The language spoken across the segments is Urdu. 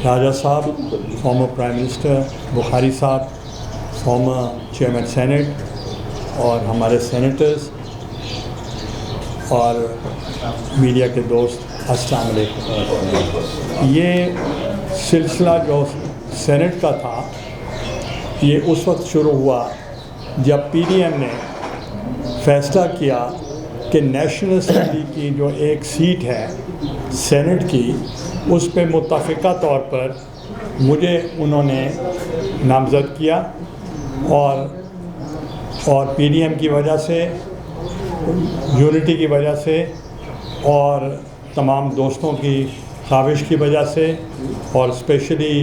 راجہ صاحب، فارمر پرائم منسٹر، بخاری صاحب، فارمر چیئرمین سینٹ، اور ہمارے سینیٹرز اور میڈیا کے دوست، السلام علیکم۔ یہ سلسلہ جو سینٹ کا تھا، یہ اس وقت شروع ہوا جب پی ڈی ایم نے فیصلہ کیا کہ نیشنل اسمبلی کی جو ایک سیٹ ہے سینٹ کی، اس پہ متفقہ طور پر مجھے انہوں نے نامزد کیا، اور پی ڈی ایم کی وجہ سے، یونٹی کی وجہ سے، اور تمام دوستوں کی خواہش کی وجہ سے، اور اسپیشلی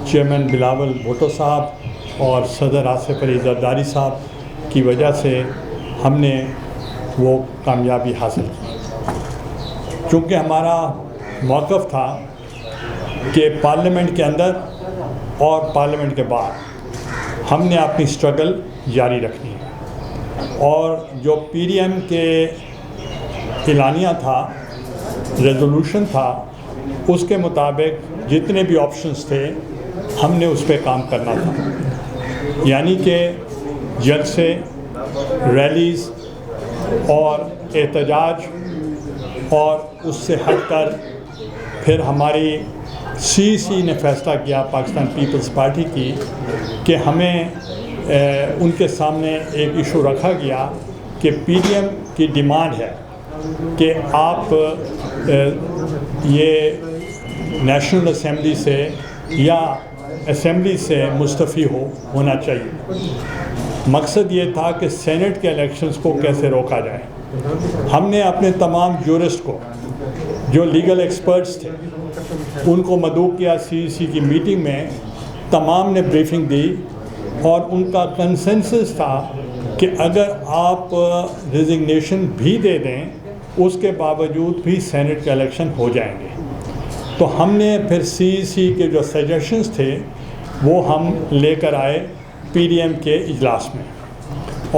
چیئرمین بلاول بھٹو صاحب اور صدر آصف علی زرداری صاحب کی وجہ سے ہم نے وہ کامیابی حاصل کی۔ چونکہ ہمارا موقف تھا کہ پارلیمنٹ کے اندر اور پارلیمنٹ کے بعد ہم نے اپنی سٹرگل جاری رکھنی ہے، اور جو پی ڈی ایم کے اعلانیہ تھا، ریزولوشن تھا، اس کے مطابق جتنے بھی آپشنز تھے ہم نے اس پہ کام کرنا تھا، یعنی کہ جلسے، ریلیز اور احتجاج، اور اس سے ہٹ کر پھر ہماری سی نے فیصلہ کیا، پاکستان پیپلز پارٹی کی، کہ ہمیں ان کے سامنے ایک ایشو رکھا گیا کہ پی ڈی ایم کی ڈیمانڈ ہے کہ آپ یہ نیشنل اسمبلی سے یا اسمبلی سے مستعفی ہونا چاہیے۔ مقصد یہ تھا کہ سینٹ کے الیکشنز کو کیسے روکا جائے۔ ہم نے اپنے تمام جورسٹ کو، جو لیگل ایکسپرٹس تھے، ان کو مدعو کیا سی کی میٹنگ میں، تمام نے بریفنگ دی، اور ان کا کنسنسس تھا کہ اگر آپ ریزگنیشن بھی دے دیں، اس کے باوجود بھی سینٹ کے الیکشن ہو جائیں گے۔ تو ہم نے پھر سی کے جو سجیشنز تھے وہ ہم لے کر آئے پی ڈی ایم کے اجلاس میں،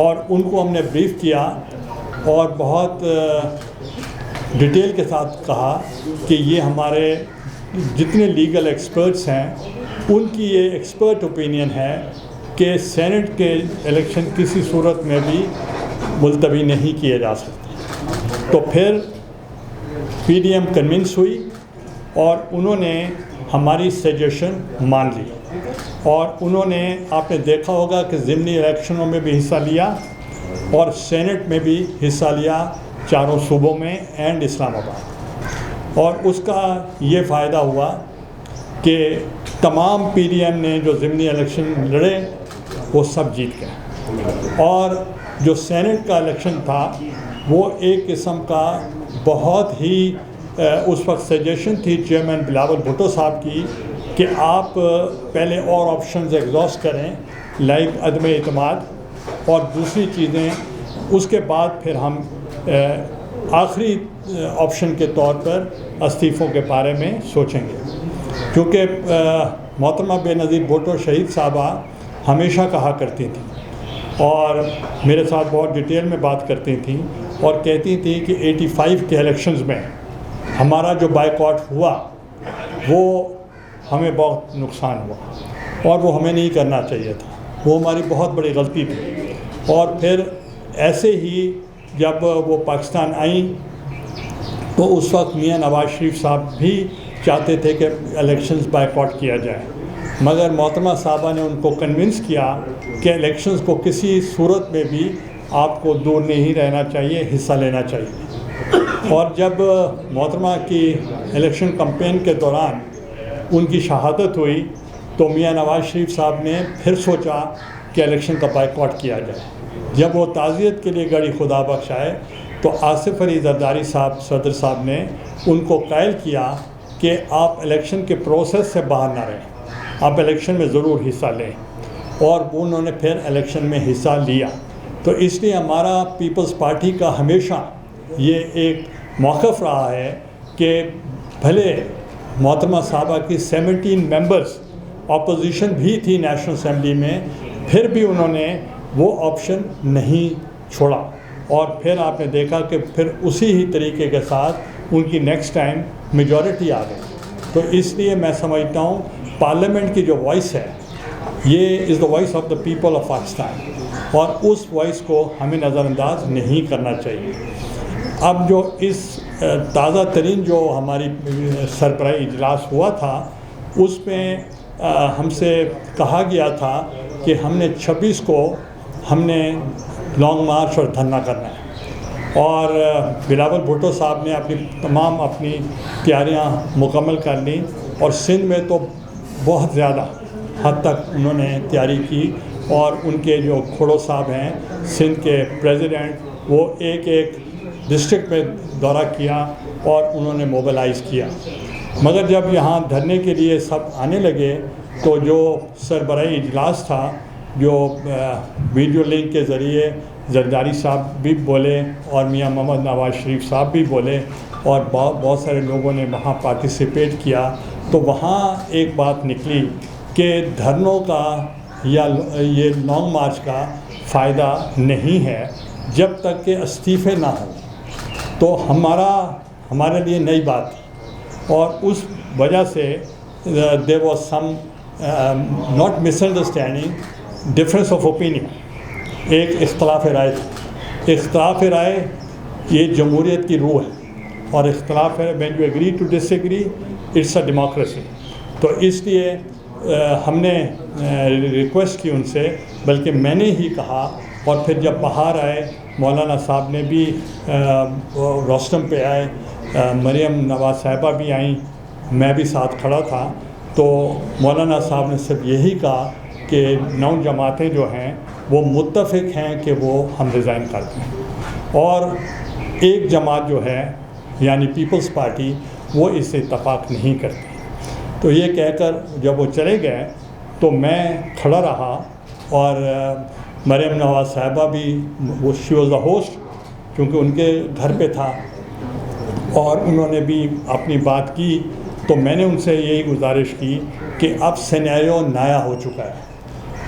اور ان کو ہم نے بریف کیا اور بہت ڈیٹیل کے ساتھ کہا کہ یہ ہمارے جتنے لیگل ایکسپرٹس ہیں ان کی یہ ایکسپرٹ اوپینین ہے کہ سینٹ کے الیکشن کسی صورت میں بھی ملتوی نہیں کیے جا سکتے۔ تو پھر پی ڈی ایم کنونس ہوئی، اور انہوں نے ہماری سجیشن مان لی، اور انہوں نے، آپ نے دیکھا ہوگا کہ ضمنی الیکشنوں میں بھی حصہ لیا، اور سینٹ میں بھی حصہ لیا، چاروں صوبوں میں اینڈ اسلام آباد۔ اور اس کا یہ فائدہ ہوا کہ تمام پی ڈی ایم نے جو ضمنی الیکشن لڑے وہ سب جیت گئے، اور جو سینٹ کا الیکشن تھا وہ ایک قسم کا بہت ہی اس وقت سجیشن تھی چیئرمین بلاول بھٹو صاحب کی کہ آپ پہلے اور آپشنز ایگزاسٹ کریں، لائک عدم اعتماد اور دوسری چیزیں، اس کے بعد پھر ہم آخری آپشن کے طور پر استعفوں کے بارے میں سوچیں گے۔ کیونکہ محترمہ بے نظیر بھٹو شہید صاحبہ ہمیشہ کہا کرتی تھیں، اور میرے ساتھ بہت ڈیٹیل میں بات کرتی تھیں، اور کہتی تھیں کہ 85 کے الیکشنز میں ہمارا جو بائیکاٹ ہوا وہ ہمیں بہت نقصان ہوا، اور وہ ہمیں نہیں کرنا چاہیے تھا، وہ ہماری بہت بڑی غلطی تھی۔ اور پھر ایسے ہی جب وہ پاکستان آئیں تو اس وقت میاں نواز شریف صاحب بھی چاہتے تھے کہ الیکشنز بائیکاٹ کیا جائے، مگر محترمہ صاحبہ نے ان کو کنونس کیا کہ الیکشنز کو کسی صورت میں بھی آپ کو دور نہیں رہنا چاہیے، حصہ لینا چاہیے۔ اور جب محترمہ کی الیکشن کمپین کے دوران ان کی شہادت ہوئی تو میاں نواز شریف صاحب نے پھر سوچا کہ الیکشن کا بائیکاٹ کیا جائے۔ جب وہ تعزیت کے لیے گڑی خدا بخش آئے تو آصف علی زرداری صاحب، صدر صاحب نے ان کو قائل کیا کہ آپ الیکشن کے پروسیس سے باہر نہ رہیں، آپ الیکشن میں ضرور حصہ لیں، اور انہوں نے پھر الیکشن میں حصہ لیا۔ تو اس لیے ہمارا پیپلز پارٹی کا ہمیشہ یہ ایک موقف رہا ہے کہ بھلے محترمہ صاحبہ کی 17 ممبرز اپوزیشن بھی تھی نیشنل اسمبلی میں، پھر بھی انہوں نے وہ آپشن نہیں چھوڑا، اور پھر آپ نے دیکھا کہ پھر اسی ہی طریقے کے ساتھ ان کی نیکسٹ ٹائم میجورٹی آ گئی. تو اس لیے میں سمجھتا ہوں پارلیمنٹ کی جو وائس ہے یہ is the voice of the people of Pakistan, اور اس وائس کو ہمیں نظر انداز نہیں کرنا چاہیے. اب جو اس تازہ ترین جو ہماری سربراہی اجلاس ہوا تھا اس میں ہم سے کہا گیا تھا کہ ہم نے 26 کو ہم نے لانگ مارچ اور دھرنا کرنا ہے, اور بلاول بھٹو صاحب نے اپنی تیاریاں مکمل کر لیں, اور سندھ میں تو بہت زیادہ حد تک انہوں نے تیاری کی, اور ان کے جو کھڑو صاحب ہیں سندھ کے پریزیڈنٹ وہ ایک ڈسٹرکٹ میں دورہ کیا اور انہوں نے موبلائز کیا. مگر جب یہاں دھرنے کے لیے سب آنے لگے تو جو سربراہی اجلاس تھا جو ویڈیو لنک کے ذریعے زرداری صاحب بھی بولے اور میاں محمد نواز شریف صاحب بھی بولے اور بہت سارے لوگوں نے وہاں پارٹیسپیٹ کیا, تو وہاں ایک بات نکلی کہ دھرنوں کا یا یہ لانگ مارچ کا فائدہ نہیں ہے جب تک کہ استعفے نہ ہوں. تو ہمارے لیے نئی بات تھی, اور اس وجہ سے there was some not miss understanding, difference of opinion, ایک اختلاف رائے تھی. اختلاف رائے یہ جمہوریت کی روح ہے, اور اختلاف ہے when you agree to disagree it's a democracy. تو اس لیے ہم نے ریکویسٹ کی ان سے, بلکہ میں نے ہی کہا, اور پھر جب باہر آئے مولانا صاحب نے بھی روسٹم پہ آئے, مریم نواز صاحبہ بھی آئیں, میں بھی ساتھ کھڑا تھا, تو مولانا صاحب نے صرف یہی کہا کہ 9 جماعتیں جو ہیں وہ متفق ہیں کہ وہ ہم ریزائن کر دیں, اور ایک جماعت جو ہے یعنی پیپلز پارٹی وہ اس سے اتفاق نہیں کرتی. تو یہ کہہ کر جب وہ چلے گئے تو میں کھڑا رہا, اور مریم نواز صاحبہ بھی وہ شی واز دا ہوسٹ کیونکہ ان کے گھر پہ تھا, اور انہوں نے بھی اپنی بات کی. تو میں نے ان سے یہی گزارش کی کہ اب سینیریو نیا ہو چکا ہے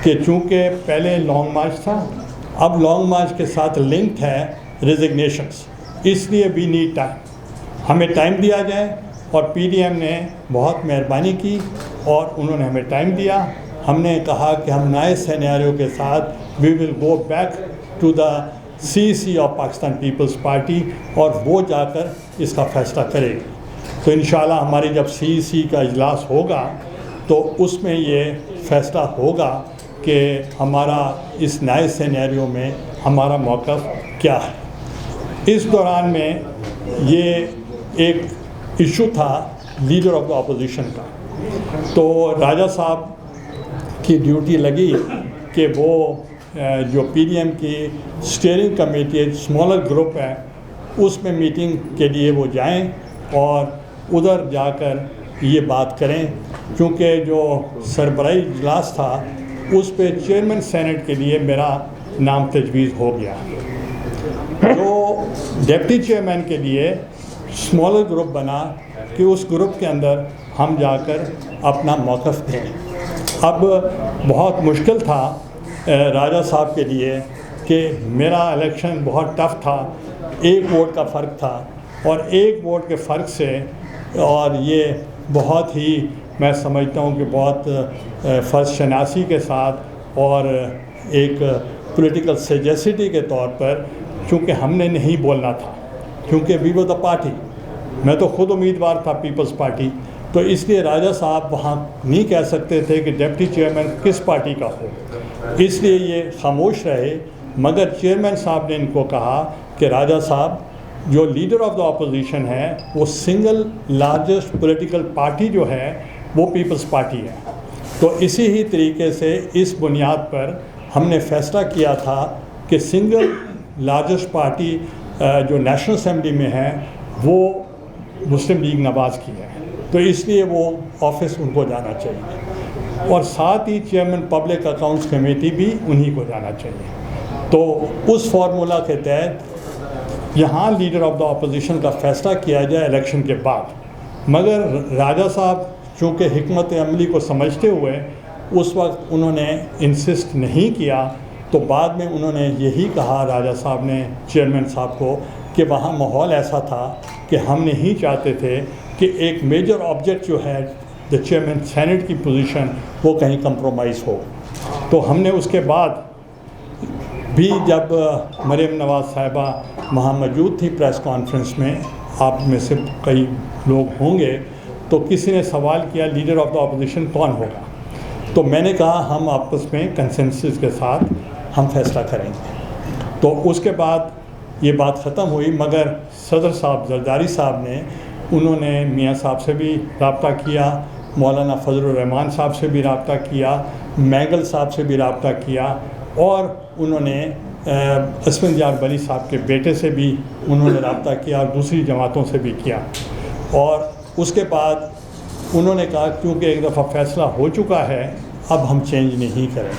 کہ چونکہ پہلے لانگ مارچ تھا, اب لانگ مارچ کے ساتھ لنکڈ ہے ریزگنیشنس, اس لیے وی نیڈ ٹائم, ہمیں ٹائم دیا جائے. اور پی ڈی ایم نے بہت مہربانی کی اور انہوں نے ہمیں ٹائم دیا. ہم نے کہا کہ ہم نئے سینیریو کے ساتھ we will go back to the sea of Pakistan Peoples Party, اور وہ جا کر اس کا فیصلہ کرے گی. تو انشاءاللہ ہماری جب سی کا اجلاس ہوگا تو اس میں یہ فیصلہ ہوگا کہ ہمارا اس نئے سینیریو میں ہمارا موقف کیا ہے. اس دوران میں یہ ایک ایشو تھا لیڈر آف دا اپوزیشن کا, تو راجہ صاحب کی ڈیوٹی لگی کہ وہ جو پی ڈی ایم کی اسٹیئرنگ کمیٹی اسمالر گروپ ہے اس میں میٹنگ کے لیے وہ جائیں اور ادھر جا کر یہ بات کریں, کیونکہ جو سربراہی اجلاس تھا اس پہ چیئرمین سینٹ کے لیے میرا نام تجویز ہو گیا. جو ڈپٹی چیئرمین کے لیے اسمالر گروپ بنا کہ اس گروپ کے اندر ہم جا کر اپنا موقف دیں. اب بہت مشکل تھا راجہ صاحب کے لیے کہ میرا الیکشن بہت ٹف تھا, 1 ووٹ کا فرق تھا, اور 1 ووٹ کے فرق سے, اور یہ بہت ہی میں سمجھتا ہوں کہ بہت فرض شناسی کے ساتھ اور ایک پولیٹیکل سیجیسٹی کے طور پر, چونکہ ہم نے نہیں بولنا تھا, کیونکہ وی ور دا پارٹی, میں تو خود امیدوار تھا پیپلز پارٹی, تو اس لیے راجہ صاحب وہاں نہیں کہہ سکتے تھے کہ ڈپٹی چیئرمین کس پارٹی کا ہو, اس لیے یہ خاموش رہے. مگر چیئرمین صاحب نے ان کو کہا کہ راجہ صاحب جو لیڈر آف دا اپوزیشن ہے وہ سنگل لارجسٹ پولیٹیکل پارٹی جو ہے وہ پیپلز پارٹی ہے. تو اسی ہی طریقے سے اس بنیاد پر ہم نے فیصلہ کیا تھا کہ سنگل لارجسٹ پارٹی جو نیشنل اسمبلی میں ہے وہ مسلم لیگ نواز کی ہے, تو اس لیے وہ آفس ان کو جانا چاہیے, اور ساتھ ہی چیئرمین پبلک اکاؤنٹس کمیٹی بھی انہی کو جانا چاہیے. تو اس فارمولا کے تحت یہاں لیڈر آف دا اپوزیشن کا فیصلہ کیا جائے الیکشن کے بعد. مگر راجہ صاحب چونکہ حکمت عملی کو سمجھتے ہوئے اس وقت انہوں نے انسسٹ نہیں کیا, تو بعد میں انہوں نے یہی کہا راجہ صاحب نے چیئرمین صاحب کو کہ وہاں ماحول ایسا تھا کہ ہم نہیں چاہتے تھے کہ ایک میجر آبجیکٹ جو ہے دا چیئرمین سینٹ کی پوزیشن وہ کہیں کمپرومائز ہو. تو ہم نے اس کے بعد بھی جب مریم نواز صاحبہ وہاں موجود تھی پریس کانفرنس میں, آپ میں سے کئی لوگ ہوں گے, تو کسی نے سوال کیا لیڈر آف دا اپوزیشن کون ہوگا. تو میں نے کہا ہم آپس میں کنسنسس کے ساتھ ہم فیصلہ کریں گے. تو اس کے بعد یہ بات ختم ہوئی, مگر صدر صاحب زرداری صاحب نے انہوں نے میاں صاحب سے بھی رابطہ کیا, مولانا فضل الرحمان صاحب سے بھی رابطہ کیا, مینگل صاحب سے بھی رابطہ کیا, اور انہوں نے اسفندیار بلی صاحب کے بیٹے سے بھی انہوں نے رابطہ کیا, اور دوسری جماعتوں سے بھی کیا. اور اس کے بعد انہوں نے کہا کیونکہ ایک دفعہ فیصلہ ہو چکا ہے اب ہم چینج نہیں کریں.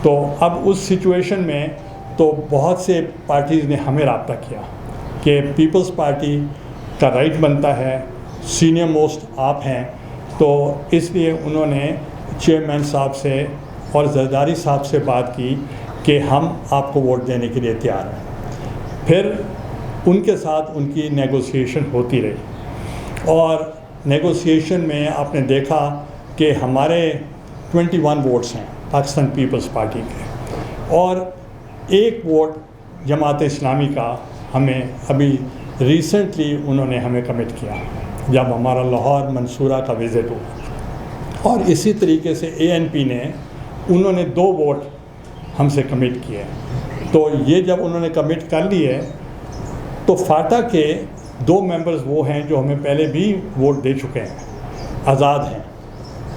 تو اب اس سچویشن میں تو بہت سے پارٹیز نے ہمیں رابطہ کیا کہ پیپلز پارٹی کا رائٹ بنتا ہے, سینئر موسٹ آپ ہیں, تو اس لیے انہوں نے چیئرمین صاحب سے اور زرداری صاحب سے بات کی کہ ہم آپ کو ووٹ دینے کے لیے تیار ہیں. پھر ان کے ساتھ ان کی نیگوسیشن ہوتی رہی, اور نیگوسیشن میں آپ نے دیکھا کہ ہمارے 21 ووٹس ہیں پاکستان پیپلز پارٹی کے, اور ایک ووٹ جماعت اسلامی کا ہمیں ابھی ریسنٹلی انہوں نے ہمیں کمٹ کیا جب ہمارا لاہور منصورہ کا وزٹ ہوا. اور اسی طریقے سے ANP نے انہوں نے 2 ووٹ ہم سے کمٹ کیے. تو یہ جب انہوں نے کمٹ کر لیے تو فاٹا کے 2 ممبرز وہ ہیں جو ہمیں پہلے بھی ووٹ دے چکے ہیں, آزاد ہیں,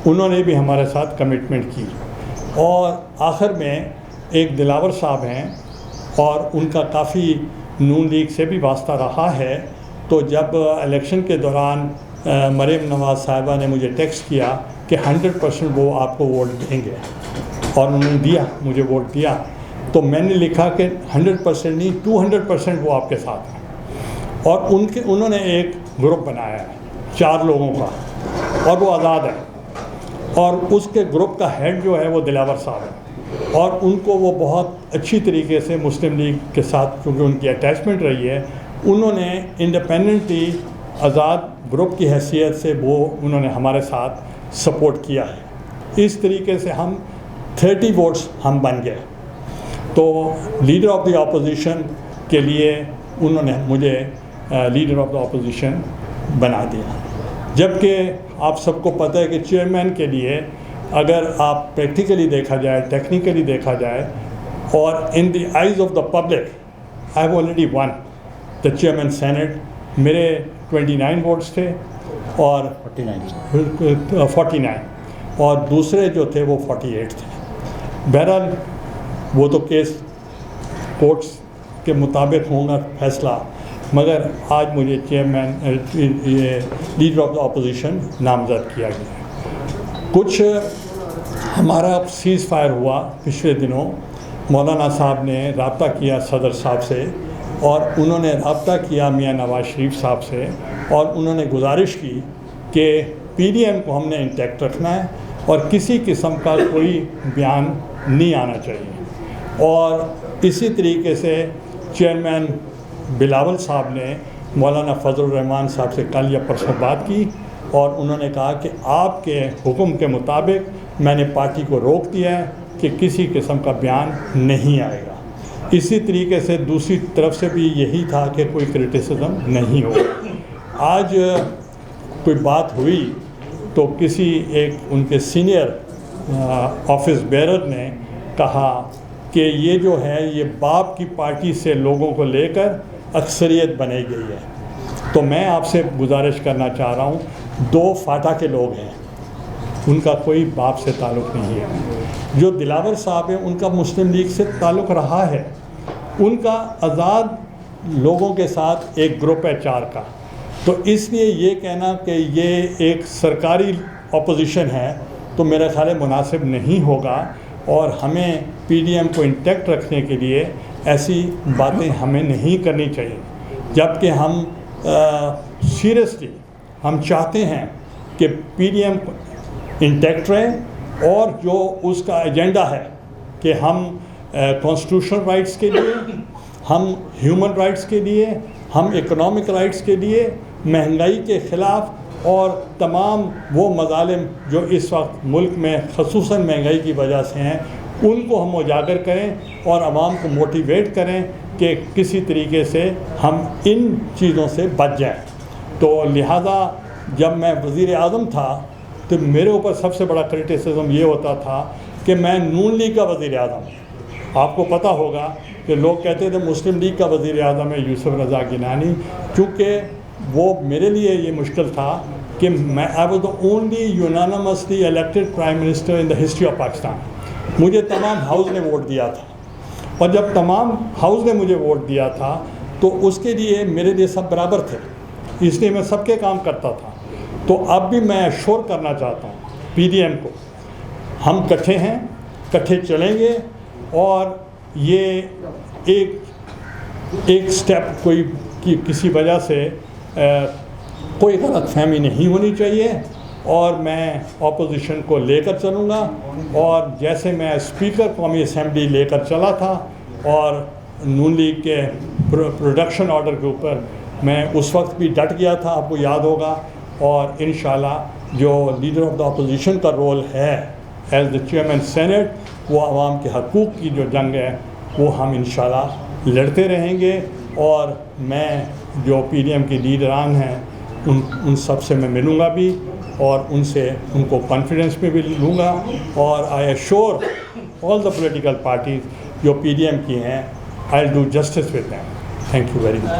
انہوں نے بھی ہمارے ساتھ کمٹمنٹ کی. اور آخر میں ایک دلاور صاحب ہیں, اور ان کا کافی نون لیگ سے بھی واسطہ رہا ہے. تو جب الیکشن کے دوران مریم نواز صاحبہ نے مجھے ٹیکسٹ کیا کہ 100% وہ آپ کو ووٹ دیں گے, اور انہوں نے دیا, مجھے ووٹ دیا, تو میں نے لکھا کہ 100% نہیں 200% وہ آپ کے ساتھ ہیں. اور انہوں نے ایک گروپ بنایا ہے 4 لوگوں کا, اور وہ آزاد ہے, اور اس کے گروپ کا ہیڈ جو ہے وہ دلاور صاحب ہے. اور ان کو وہ بہت اچھی طریقے سے مسلم لیگ کے ساتھ کیونکہ ان کی اٹیچمنٹ رہی ہے, انہوں نے انڈیپینڈنٹلی آزاد گروپ کی حیثیت سے وہ انہوں نے ہمارے ساتھ سپورٹ کیا ہے. اس طریقے سے ہم 30 ووٹس ہم بن گئے. تو لیڈر آف دی اپوزیشن کے لیے انہوں نے مجھے لیڈر آف دا اپوزیشن بنا دیا. جبکہ آپ سب کو پتہ ہے کہ چیئرمین کے لیے اگر آپ پریکٹیکلی دیکھا جائے, ٹیکنیکلی دیکھا جائے, اور in the eyes of the public I have already won the chairman senate. میرے 29 ووٹس تھے اور 49, اور دوسرے جو تھے وہ 48 تھے. بہرحال وہ تو کیس کورٹس کے مطابق ہوں گا فیصلہ, مگر آج مجھے chairman leader of the opposition نامزد کیا گیا. کچھ ہمارا سیز فائر ہوا پچھلے دنوں, مولانا صاحب نے رابطہ کیا صدر صاحب سے, اور انہوں نے رابطہ کیا میاں نواز شریف صاحب سے, اور انہوں نے گزارش کی کہ PDM کو ہم نے انٹیکٹ رکھنا ہے اور کسی قسم کا کوئی بیان نہیں آنا چاہیے. اور اسی طریقے سے چیئرمین بلاول صاحب نے مولانا فضل الرحمان صاحب سے کل یا پرسوں بات کی, اور انہوں نے کہا کہ آپ کے حکم کے مطابق میں نے پارٹی کو روک دیا ہے کہ کسی قسم کا بیان نہیں آئے گا. اسی طریقے سے دوسری طرف سے بھی یہی تھا کہ کوئی کرٹیسزم نہیں ہوگا. آج کوئی بات ہوئی تو کسی ایک ان کے سینئر آفس بیرر نے کہا کہ یہ جو ہے یہ باپ کی پارٹی سے لوگوں کو لے کر اکثریت بنائی گئی ہے. تو میں آپ سے گزارش کرنا چاہ رہا ہوں, 2 فاٹا کے لوگ ہیں, ان کا کوئی باپ سے تعلق نہیں ہے. جو دلاور صاحب ہیں ان کا مسلم لیگ سے تعلق رہا ہے, ان کا آزاد لوگوں کے ساتھ ایک گروپ ہے 4 کا. تو اس لیے یہ کہنا کہ یہ ایک سرکاری اپوزیشن ہے تو میرا خیال ہے مناسب نہیں ہوگا, اور ہمیں PDM کو انٹیکٹ رکھنے کے لیے ایسی باتیں ہمیں نہیں کرنی چاہیے. جبکہ ہم سیریسلی ہم چاہتے ہیں کہ PDM انٹیکٹ رہے, اور جو اس کا ایجنڈا ہے کہ ہم کانسٹیٹیوشنل رائٹس کے لیے ہم ہیومن رائٹس کے لیے، ہم اکنامک رائٹس کے لیے، مہنگائی کے خلاف اور تمام وہ مظالم جو اس وقت ملک میں خصوصاً مہنگائی کی وجہ سے ہیں ان کو ہم اجاگر کریں اور عوام کو موٹیویٹ کریں کہ کسی طریقے سے ہم ان چیزوں سے بچ جائیں۔ تو لہٰذا جب میں وزیر اعظم تھا تو میرے اوپر سب سے بڑا کرٹیسزم یہ ہوتا تھا کہ میں نون لیگ کا وزیر اعظم ہوں۔ آپ کو پتہ ہوگا کہ لوگ کہتے تھے مسلم لیگ کا وزیر اعظم ہے یوسف رضا گیلانی، چونکہ وہ میرے لیے یہ مشکل تھا کہ میں I was the only unanimously elected prime minister in the history of Pakistan. مجھے تمام ہاؤس نے ووٹ دیا تھا، اور جب تمام ہاؤس نے مجھے ووٹ دیا تھا تو اس کے لیے میرے لیے سب برابر تھے، اس لیے میں سب کے کام کرتا تھا۔ تو اب بھی میں ایشور کرنا چاہتا ہوں پی ڈی ایم کو، ہم کٹھے ہیں، کٹھے چلیں گے، اور یہ ایک سٹیپ کوئی کسی وجہ سے کوئی غلط فہمی نہیں ہونی چاہیے، اور میں اپوزیشن کو لے کر چلوں گا، اور جیسے میں اسپیکر قومی اسمبلی لے کر چلا تھا اور نون لیگ کے پروڈکشن آرڈر کے اوپر میں اس وقت بھی ڈٹ گیا تھا، آپ کو یاد ہوگا، اور انشاءاللہ جو لیڈر آف دا اپوزیشن کا رول ہے ایز دا چیئرمین سینٹ، وہ عوام کے حقوق کی جو جنگ ہے وہ ہم انشاءاللہ لڑتے رہیں گے، اور میں جو پی ڈی ایم کے لیڈران ہیں ان سب سے میں ملوں گا بھی، اور ان کو کانفیڈنس میں بھی لوں گا، اور I assure all the political parties جو پی ڈی ایم کی ہیں، I will do justice with them. Thank you very much.